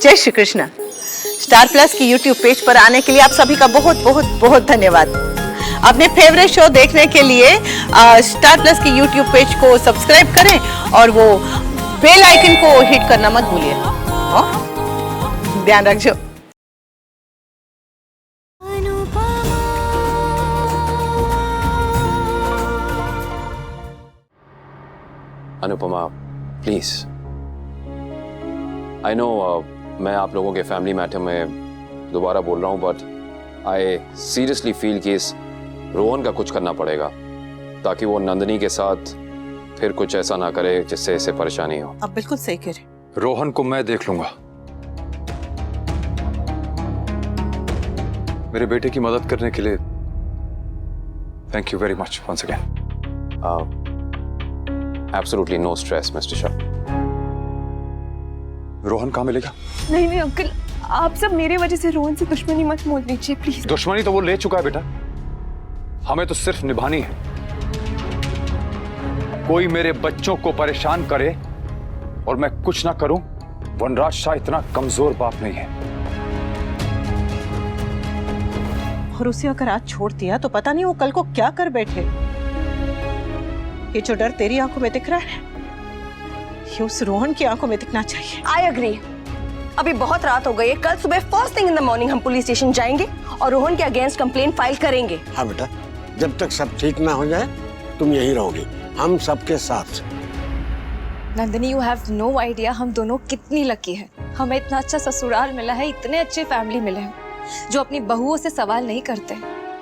जय Shri Krishna. Star plus की YouTube page पर आने के लिए आप सभी का बहुत बहुत बहुत धन्यवाद। अपने फेवरेट शो देखने के लिए स्टार प्लस की यूट्यूब पेज को सब्सक्राइब करें और वो बेल आइकन को हिट करना मत भूलिए। ध्यान रखिए। अनुपमा, प्लीज। आई नो मैं आप लोगों के फैमिली मैटर में दोबारा बोल रहा हूँ, बट आई सीरियसली फील कि इस रोहन का कुछ करना पड़ेगा ताकि वो नंदिनी के साथ फिर कुछ ऐसा ना करे जिससे इसे परेशानी हो। आप बिल्कुल सही कह रहे। रोहन को मैं देख लूंगा। मेरे बेटे की मदद करने के लिए thank you very much once again. Absolutely no stress mister Shah. Rohan कहाँ मिलेगा? नहीं नहीं अंकल, आप सब मेरे वजह से रोहन से दुश्मनी मत मोल लीजिए प्लीज। दुश्मनी तो वो ले चुका है बेटा, हमें तो सिर्फ निभानी है। कोई मेरे बच्चों को परेशान करे और मैं कुछ ना करूं, वनराज शाह इतना कमजोर बाप नहीं है। और उसे अगर आज छोड़ दिया तो पता नहीं वो कल को क्या कर बैठे। ये जो डर तेरी आंखों में दिख रहा है, ये उस रोहन की आंखों में दिखना चाहिए। I agree. अभी बहुत रात हो गई है, कल सुबह first thing in the morning हम पुलिस स्टेशन जाएंगे और रोहन के अगेंस्ट कंप्लेंट फाइल करेंगे। हाँ बेटा, जब तक सब ठीक ना हो जाए तुम यही रहोगी, हम सबके साथ। Nandini, you have no idea हम दोनों कितनी लकी है। हमें इतना अच्छा ससुराल मिला है, इतने अच्छे फैमिली मिले हैं जो अपनी बहुओं से सवाल नहीं करते,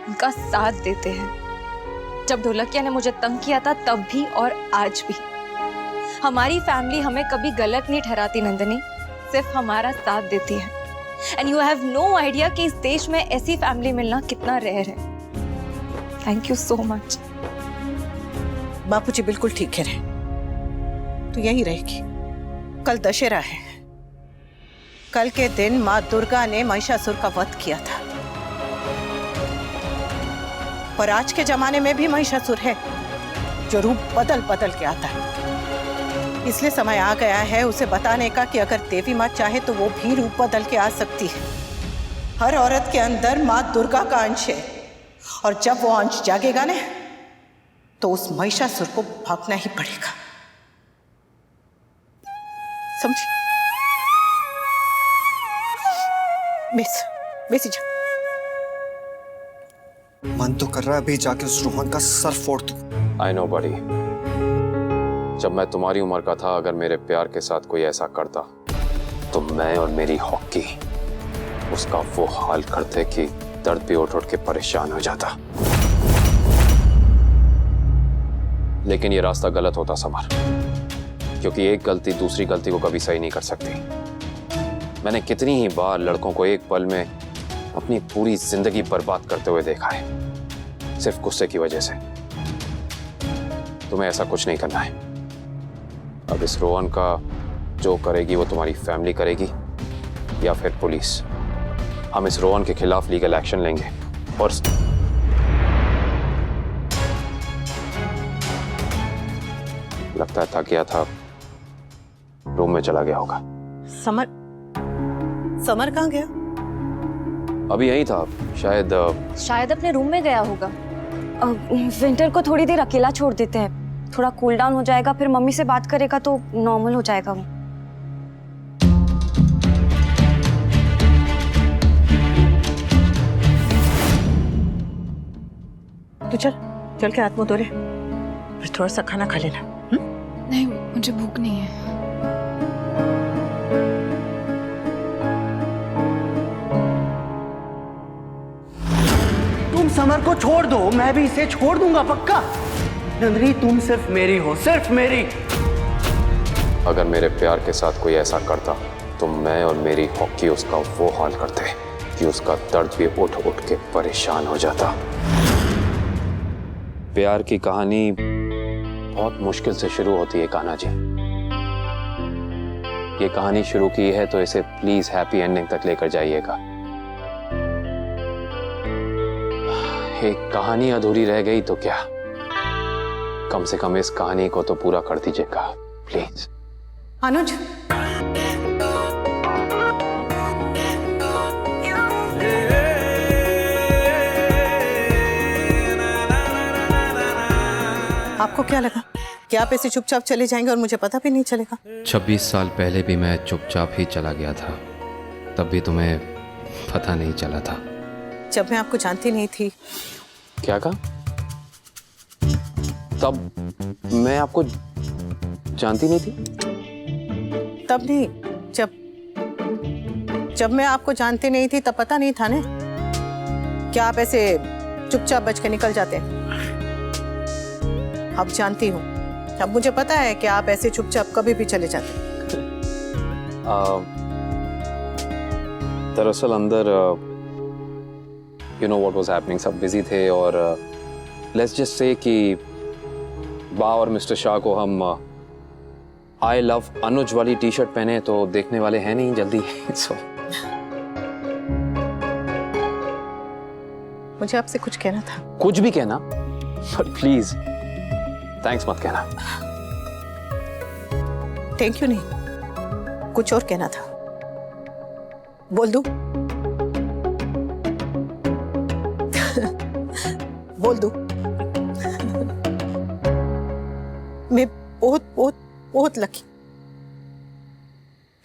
उनका साथ देते हैं। जब ढोलकिया ने मुझे तंग किया था तब भी और आज भी हमारी फैमिली हमें कभी गलत नहीं ठहराती नंदिनी, सिर्फ हमारा साथ देती है। And you have no idea कि इस देश में ऐसी फैमिली मिलना कितना रेयर है। Thank you so much. Bapuji बिल्कुल ठीक कह रहे, तो यही रहेगी। कल दशहरा है, कल के दिन माँ दुर्गा ने महिषासुर का वध किया था, पर आज के जमाने में भी महिषासुर है जो रूप बदल बदल के आता है। इसलिए समय आ गया है उसे बताने का कि अगर देवी माँ चाहे तो वो भी रूप बदल के आ सकती है। हर औरत के अंदर माँ दुर्गा का अंश है और जब वो अंश जागेगा ना तो उस महिषासुर को भागना ही पड़ेगा। समझी? बेसी जा। मन तो कर रहा है अभी जाके उस रोहन का सर फोड़ दूं। आई नो बडी, जब मैं तुम्हारी उम्र का था अगर मेरे प्यार के साथ कोई ऐसा करता तो मैं और मेरी हॉकी उसका वो हाल करते कि दर्द पे उठ उठ के परेशान हो जाता। लेकिन ये रास्ता गलत होता समर, क्योंकि एक गलती दूसरी गलती को कभी सही नहीं कर सकती। मैंने कितनी ही बार लड़कों को एक पल में अपनी पूरी जिंदगी बर्बाद करते हुए देखा है, सिर्फ गुस्से की वजह से। तुम्हें ऐसा कुछ नहीं करना है। अब इस रोहन का जो करेगी वो तुम्हारी फैमिली करेगी या फिर पुलिस। हम इस रोहन के खिलाफ लीगल एक्शन लेंगे और लगता है थक गया था, रूम में चला गया होगा। समर कहाँ गया? अभी यही था, शायद अपने रूम में गया होगा। विंटर को थोड़ी देर अकेला छोड़ देते हैं, थोड़ा कूल डाउन हो जाएगा, फिर मम्मी से बात करेगा तो नॉर्मल हो जाएगा वो। तो चल के हाथ मुंह धो ले, फिर थोड़ा सा खाना खा लेना। नहीं, मुझे भूख नहीं है। तुम समर को छोड़ दो, मैं भी इसे छोड़ दूंगा पक्का। नंदिनी तुम सिर्फ मेरी हो, सिर्फ मेरी। अगर मेरे प्यार के साथ कोई ऐसा करता तो मैं और मेरी हॉकी उसका वो हाल करते कि उसका दर्द भी उठ उठ के परेशान हो जाता। प्यार की कहानी बहुत मुश्किल से शुरू होती है कान्हा जी। ये कहानी शुरू की है तो इसे प्लीज हैप्पी एंडिंग तक लेकर जाइएगा। एक कहानी अधूरी रह गई तो क्या, कम से कम इस कहानी को तो पूरा कर दीजिएगा प्लीज। अनुज, आपको क्या लगा कि आप ऐसे चुपचाप चले जाएंगे और मुझे पता भी नहीं चलेगा? 26 साल पहले भी मैं चुपचाप ही चला गया था, तब भी तुम्हें पता नहीं चला था। जब मैं आपको जानती नहीं थी। क्या कहा? तब मैं आपको जानती नहीं थी? तब नहीं, जब मैं आपको जानती नहीं थी तब पता नहीं था ना कि आप ऐसे चुपचाप बच के निकल जाते। अब जानती हूँ, अब मुझे पता है कि आप ऐसे चुपचाप कभी भी चले जाते। दरअसल अंदर you know what was happening, सब बिजी थे और लेट्स जस्ट से कि बा और मिस्टर शाह को हम आई लव अनुज वाली टी शर्ट पहने तो देखने वाले हैं नहीं जल्दी। सो मुझे आपसे कुछ कहना था। कुछ भी कहना, पर प्लीज थैंक्स मत कहना। थैंक यू नहीं, कुछ और कहना था। बोल दूं? बोल दूं? मैं बहुत बहुत बहुत लकी,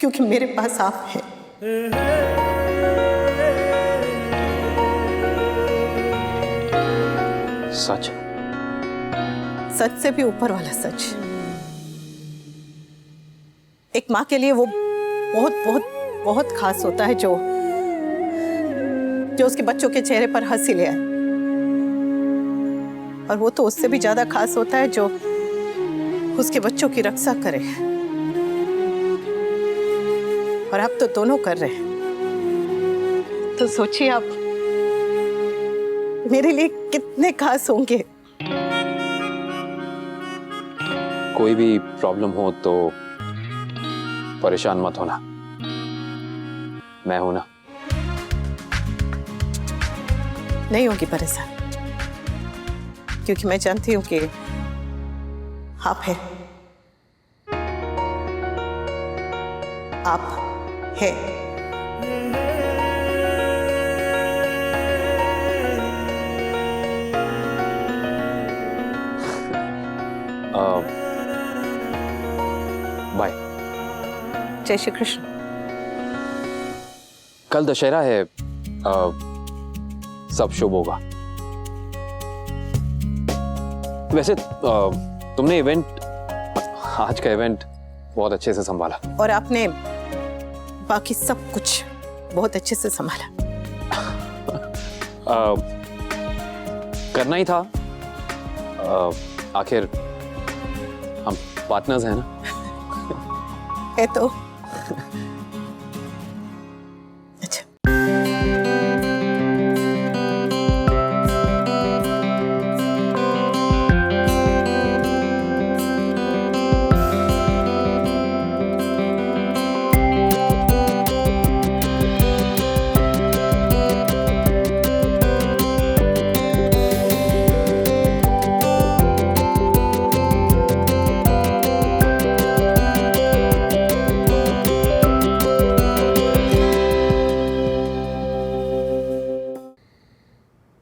क्योंकि मेरे पास आप हैं। सच? सच से भी ऊपर वाला सच। एक माँ के लिए वो बहुत बहुत बहुत खास होता है जो उसके बच्चों के चेहरे पर हंसी ले आए, और वो तो उससे भी ज्यादा खास होता है जो उसके बच्चों की रक्षा करे। और आप तो दोनों कर रहे हैं, तो सोचिए आप मेरे लिए कितने खास होंगे। कोई भी प्रॉब्लम हो तो परेशान मत होना, मैं हूं ना। नहीं होगी परेशान, क्योंकि मैं जानती हूं कि आप हैं। आप हैं। बाय। जय श्री कृष्ण। कल दशहरा है, सब शुभ होगा। वैसे तुमने आज का इवेंट बहुत अच्छे से संभाला, और आपने बाकी सब कुछ बहुत अच्छे से संभाला। करना ही था, आखिर हम पार्टनर्स हैं ना। है तो अच्छा।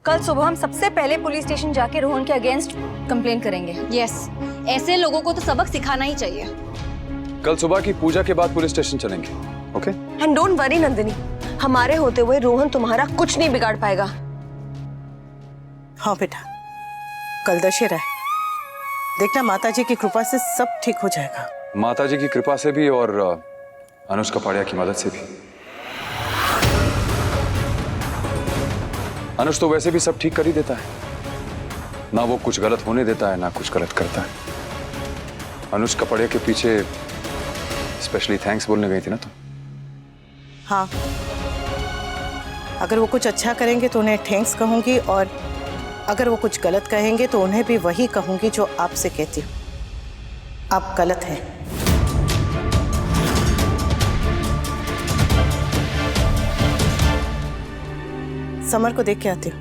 कल सुबह हम सबसे पहले पुलिस स्टेशन जाके रोहन के अगेंस्ट कंप्लेन करेंगे। यस, ऐसे लोगों को तो सबक सिखाना ही चाहिए। कल सुबह की पूजा के बाद पुलिस स्टेशन चलेंगे, okay? And don't worry Nandini, हमारे होते हुए रोहन तुम्हारा कुछ नहीं बिगाड़ पाएगा। हाँ बेटा, कल दशहरा है, देखना माताजी की कृपा से सब ठीक हो जाएगा। माताजी की कृपा से भी और अनुज कपाड़िया की मदद से भी। अनुज तो वैसे भी सब ठीक कर ही देता है, ना वो कुछ गलत होने देता है ना कुछ गलत करता है। अनुज कपाड़िया के पीछे स्पेशली थैंक्स बोलने गई थी ना तुम? हाँ, अगर वो कुछ अच्छा करेंगे तो उन्हें थैंक्स कहूंगी, और अगर वो कुछ गलत कहेंगे तो उन्हें भी वही कहूंगी जो आपसे कहती हूँ। आप गलत हैं। समर को देख के आती हूँ।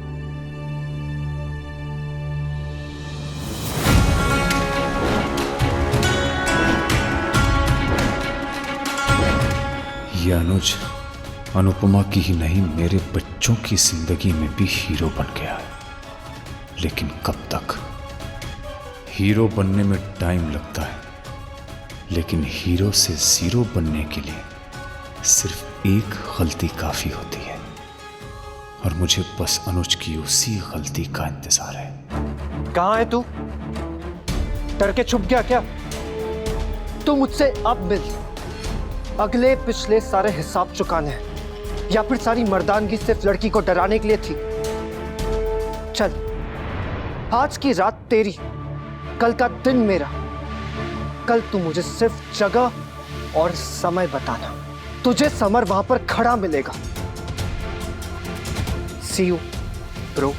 ये अनुज अनुपमा की ही नहीं, मेरे बच्चों की जिंदगी में भी हीरो बन गया है। लेकिन कब तक हीरो बनने में टाइम लगता है, लेकिन हीरो से जीरो बनने के लिए सिर्फ एक गलती काफी होती है, और मुझे बस अनुज की उसी गलती का इंतजार है। कहाँ है तू? डर के छुप गया क्या? तू मुझसे अब मिल, अगले पिछले सारे हिसाब चुकाने हैं, या फिर सारी मर्दानगी सिर्फ लड़की को डराने के लिए थी? चल, आज की रात तेरी, कल का दिन मेरा। कल तू मुझे सिर्फ जगह और समय बताना, तुझे समर वहां पर खड़ा मिलेगा। See you, bro.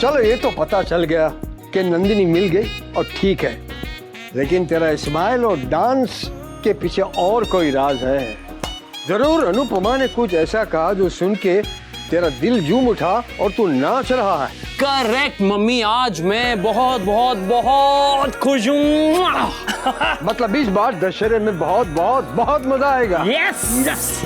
चलो ये तो पता चल गया कि नंदिनी मिल गई और ठीक है, लेकिन तेरा स्माइल और डांस के पीछे और कोई राज है। जरूर अनुपमा ने कुछ ऐसा कहा जो सुन के तेरा दिल झूम उठा और तू नाच रहा है। करेक्ट मम्मी, आज मैं बहुत बहुत बहुत खुश हूँ। मतलब इस बार दशहरे में बहुत बहुत बहुत मजा आएगा। Yes yes.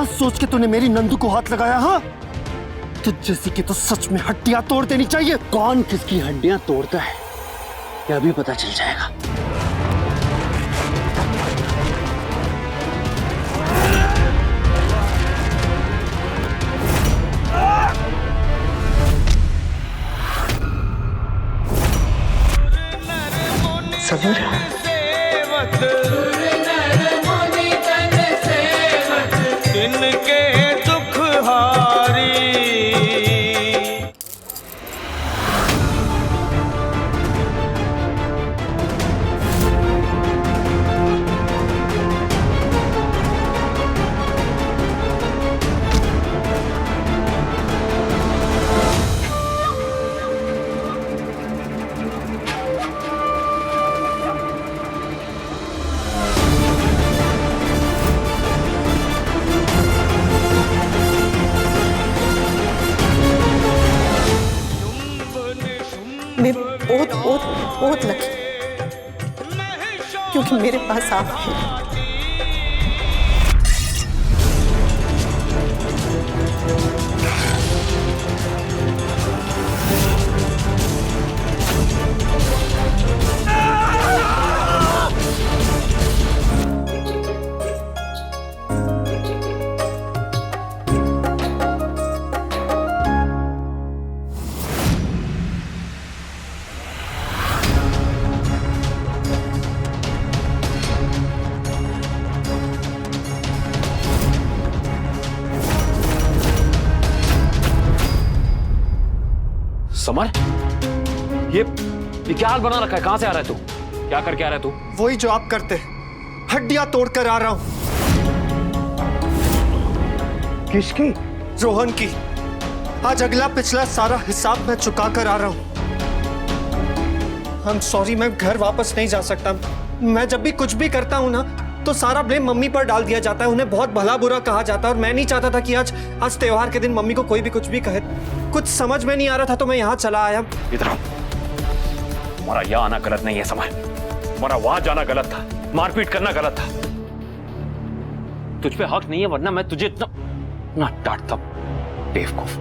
सोच के तूने मेरी नंदू को हाथ लगाया? हाँ, तुझ जैसी की तो सच में हड्डियां तोड़ देनी चाहिए। कौन किसकी हड्डियां तोड़ता है यह भी पता चल जाएगा। समर, मैं बहुत लकी, क्योंकि मेरे पास आप हैं। समर, ये क्या हाल बना रखा है? कहां से आ रहा है तू? क्या करके आ रहा है तू? वही जो आप करते, हड्डियां तोड़कर आ रहा हूं। किसकी? रोहन की। आज अगला पिछला सारा हिसाब मैं चुका कर आ रहा हूं। I'm sorry, मैं घर वापस नहीं जा सकता। मैं जब भी कुछ भी करता हूं ना, तो सारा ब्लेम मम्मी पर डाल दिया जाता है। उन्हें बहुत भला बुरा कहा जाता है, और मैं नहीं चाहता था कि आज त्योहार के दिन मम्मी को कोई भी कुछ भी कहे। कुछ समझ में नहीं आ रहा था तो मैं यहाँ चला आया। इधर आओ। तुम्हारा यहाँ आना गलत नहीं है समर, तुम्हारा वहां जाना गलत था। मारपीट करना गलत था। तुझ पे हक नहीं है, वरना मैं तुझे इतना ना डांटता। बेवकूफ।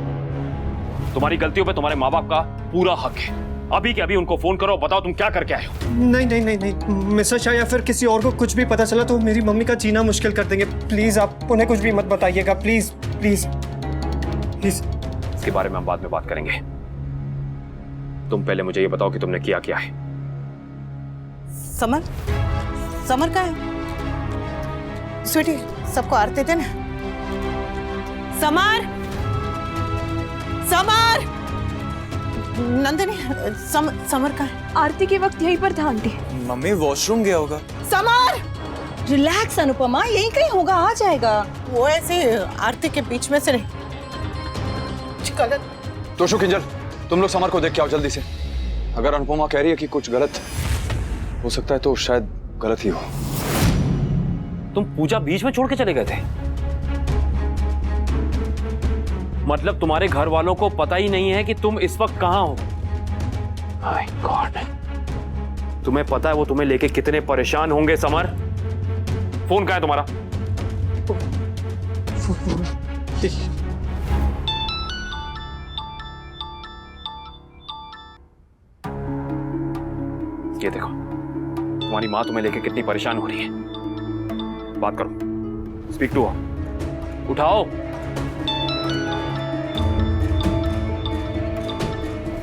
तुम्हारी गलतियों पे तुम्हारे माँ बाप का पूरा हक है। अभी के अभी उनको फोन करो, बताओ तुम क्या करके आए हो। नहीं नहीं नहीं नहीं मिस्टर शाह, या फिर किसी और को कुछ भी पता चला तो मेरी मम्मी का जीना मुश्किल कर देंगे। प्लीज आप उन्हें कुछ भी मत बताइएगा, प्लीज प्लीज प्लीज। इसके बारे में हम बाद में बात करेंगे। तुम पहले मुझे ये बताओ कि तुमने किया क्या है। समर, समर का है? स्वीटी, सबको आरती देना। समर, समर, नंदिनी, समर का है? आरती के वक्त यहीं पर था आंटी। मम्मी वॉशरूम गया होगा। समर, रिलैक्स अनुपमा, यहीं कहीं होगा, आ जाएगा। वो ऐसे आरती के बीच में से नहीं। गलत। तोशु, किंजल, तुम लोग समर को देख के आओ जल्दी से। अगर अनुपमा कह रही है कि कुछ गलत हो सकता है तो शायद गलत ही हो। तुम पूजा बीच में छोड़ के चले गए थे? मतलब तुम्हारे घर वालों को पता ही नहीं है कि तुम इस वक्त कहां हो? माय गॉड, तुम्हें पता है वो तुम्हें लेके कितने परेशान होंगे समर? फोन कहां है तुम्हारा? ये देखो, तुम्हारी माँ तुम्हें लेके कितनी परेशान हो रही है। बात करो, स्पीक टू हर। उठाओ।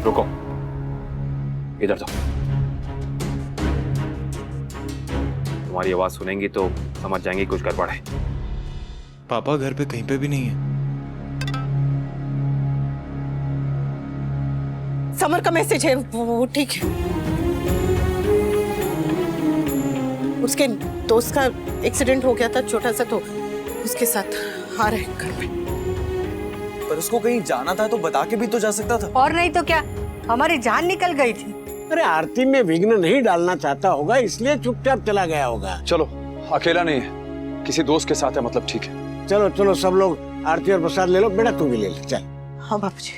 रुको, इधर जाओ। तुम्हारी आवाज सुनेंगी तो समझ जाएंगी कुछ गड़बड़ है। पापा घर पे कहीं पे भी नहीं है। समर का मैसेज है, वो ठीक है। उसके दोस्त का एक्सीडेंट हो गया था छोटा सा, तो उसके साथ आ रहे हैं घर पे। पर उसको कहीं जाना था तो बता के भी तो जा सकता था। और नहीं तो क्या, हमारी जान निकल गई थी। अरे आरती में विघ्न नहीं डालना चाहता होगा, इसलिए चुपचाप चला गया होगा। चलो, अकेला नहीं है, किसी दोस्त के साथ है, मतलब ठीक है। चलो चलो, सब लोग आरती और प्रसाद ले लो। बेटा तू भी ले ले, चल। हाँ बापूजी।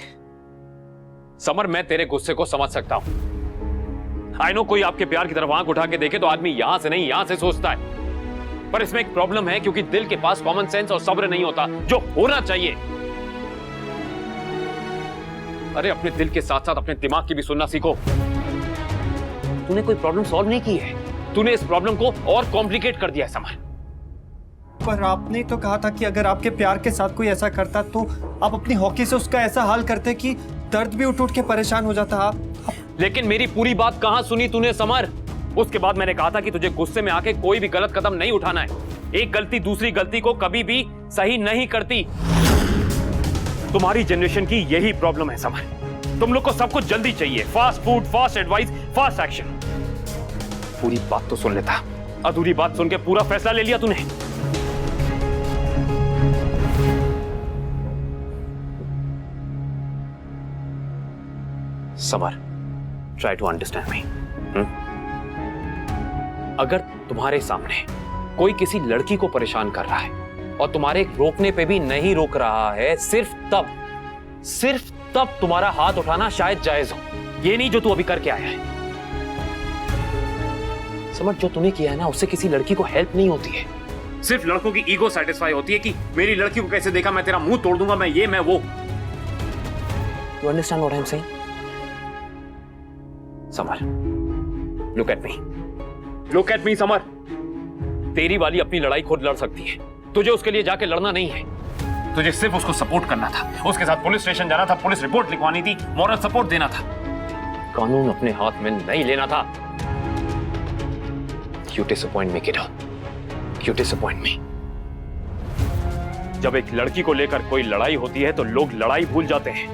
समर, मैं तेरे गुस्से को समझ सकता हूं। आई नो, कोई आपके प्यार की तरफ आंख उठा के देखे तो आदमी यहां से नहीं यहां से सोचता है। पर इसमें एक प्रॉब्लम है, क्योंकि दिल के पास कॉमन सेंस और सब्र नहीं होता जो होना चाहिए। अरे अपने दिल के साथ साथ अपने दिमाग की भी सुनना सीखो। तूने कोई प्रॉब्लम सॉल्व नहीं की है, तूने इस प्रॉब्लम को और कॉम्प्लिकेट कर दिया है समर। पर आपने तो कहा था कि अगर आपके प्यार के साथ कोई ऐसा करता तो आप अपनी हॉकी से उसका ऐसा हाल करते कि दर्द भी उठ उठ के परेशान हो जाता। आप लेकिन मेरी पूरी बात कहां सुनी तूने समर? उसके बाद मैंने कहा था कि तुझे गुस्से में आके कोई भी गलत कदम नहीं उठाना है। एक गलती दूसरी गलती को कभी भी सही नहीं करती। तुम्हारी जनरेशन की यही प्रॉब्लम है समर। तुम लोग को सब कुछ जल्दी चाहिए, fast food, fast advice, fast action. पूरी बात तो सुन लेता, अधूरी बात सुन के पूरा फैसला ले लिया तूने। Samar, try to understand me. अगर तुम्हारे सामने कोई किसी लड़की को परेशान कर रहा है और तुम्हारे रोकने पे भी नहीं रोक रहा है, सिर्फ तब तुम्हारा हाथ उठाना शायद जायज हो। ये नहीं जो तू अभी करके आया है। समझ, जो तूने किया है ना, उससे किसी लड़की को हेल्प नहीं होती है। सिर्फ लड़कों की ईगो सेटिस्फाई होती है कि मेरी लड़की को कैसे देखा, मैं तेरा मुंह तोड़ दूंगा, मैं ये मैं वो। You understand what I am saying? Summer, look at me summer. तेरी वाली अपनी लड़ाई खुद लड़ सकती है, तुझे उसके लिए जाके लड़ना नहीं है। तुझे सिर्फ उसको सपोर्ट करना था, उसके साथ पुलिस स्टेशन जाना था, पुलिस रिपोर्ट लिखवानी थी, मॉरल सपोर्ट देना था। कानून अपने हाथ में नहीं लेना था। You disappoint me, kiddo. You disappoint me. जब एक लड़की को लेकर कोई लड़ाई होती है तो लोग लड़ाई भूल जाते हैं,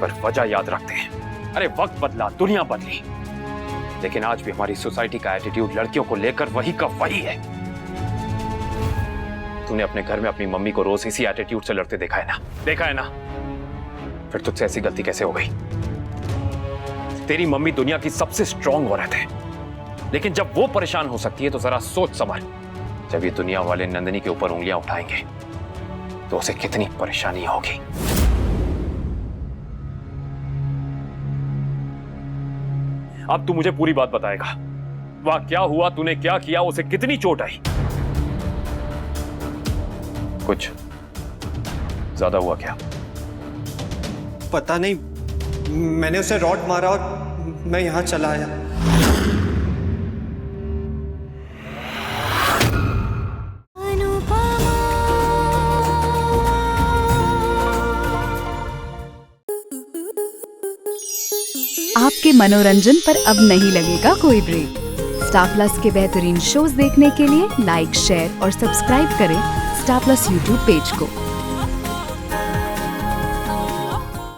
पर वजह याद रखते हैं। अरे वक्त बदला, दुनिया बदली, लेकिन आज भी हमारी सोसाइटी का एटीट्यूड लड़कियों को लेकर वही का वही है। तूने अपने घर में अपनी मम्मी को रोज इसी एटीट्यूड से लड़ते देखा है ना? फिर तुझसे ऐसी गलती कैसे हो गई? तेरी मम्मी दुनिया की सबसे स्ट्रांग औरत है, लेकिन जब वो परेशान हो सकती है तो जरा सोच समझ, जब ये दुनिया वाले नंदिनी के ऊपर उंगलियां उठाएंगे तो उसे कितनी परेशानी होगी। अब तू मुझे पूरी बात बताएगा। वह क्या हुआ, तूने क्या किया, उसे कितनी चोट आई? कुछ ज्यादा हुआ क्या? पता नहीं, मैंने उसे रॉड मारा और मैं यहाँ चला आया। आपके मनोरंजन पर अब नहीं लगेगा कोई ब्रेक। स्टार प्लस के बेहतरीन शोज देखने के लिए लाइक, शेयर और सब्सक्राइब करें स्टार प्लस यूट्यूब पेज को।